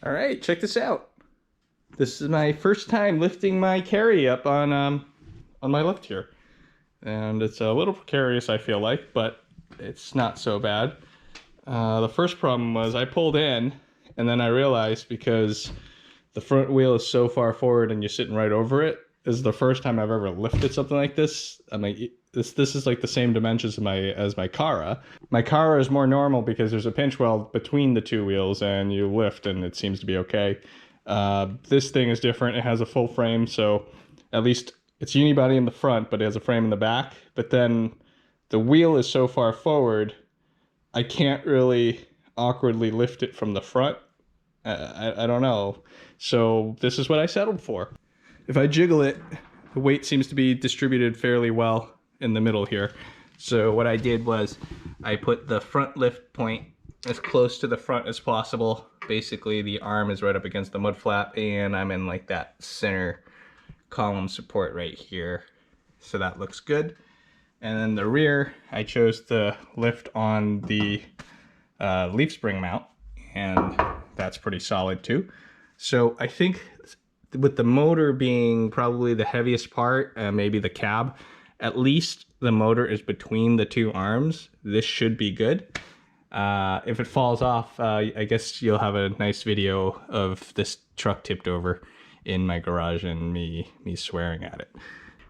All right, check this out. This is my first time lifting my carry up on my lift here. And it's a little precarious, I feel like, but it's not so bad. The first problem was I pulled in, and then I realized because the front wheel is so far forward and you're sitting right over it, this is the first time I've ever lifted something like this. I mean, this is like the same dimensions as my Cara. My Cara is more normal because there's a pinch weld between the two wheels and you lift and it seems to be okay. This thing is different. It has a full frame, so at least it's unibody in the front, but it has a frame in the back. But then the wheel is so far forward, I can't really awkwardly lift it from the front. I don't know. So this is what I settled for. If I jiggle it, the weight seems to be distributed fairly well in the middle here. So what I did was I put the front lift point as close to the front as possible. Basically the arm is right up against the mud flap and I'm in like that center column support right here. So that looks good. And then the rear, I chose to lift on the leaf spring mount, and that's pretty solid too. So I think with the motor being probably the heaviest part, maybe the cab, at least the motor is between the two arms. This should be good. If it falls off, I guess you'll have a nice video of this truck tipped over in my garage and me swearing at it.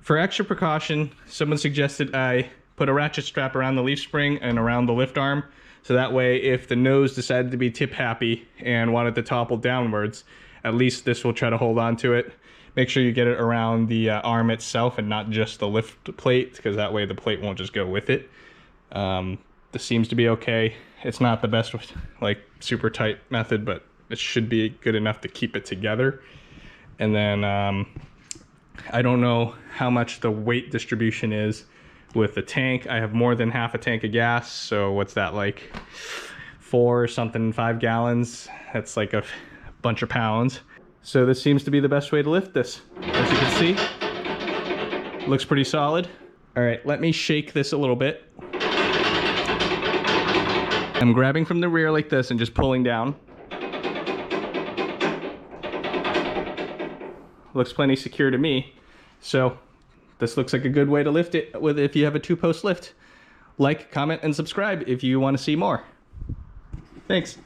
For extra precaution, someone suggested I put a ratchet strap around the leaf spring and around the lift arm, so that way if the nose decided to be tip happy and wanted to topple downwards, at least this will try to hold on to it. Make sure you get it around the arm itself and not just the lift plate, because that way the plate won't just go with it. This seems to be okay. It's not the best like super tight method, but it should be good enough to keep it together. And then I don't know how much the weight distribution is with the tank. I have more than half a tank of gas, so what's that, like 5 gallons? That's like a bunch of pounds. So this seems to be the best way to lift this. As you can see, looks pretty solid. All right, let me shake this a little bit. I'm grabbing from the rear like this and just pulling down. Looks plenty secure to me. So this looks like a good way to lift it if you have a 2-post lift. Like, comment, and subscribe if you want to see more. Thanks.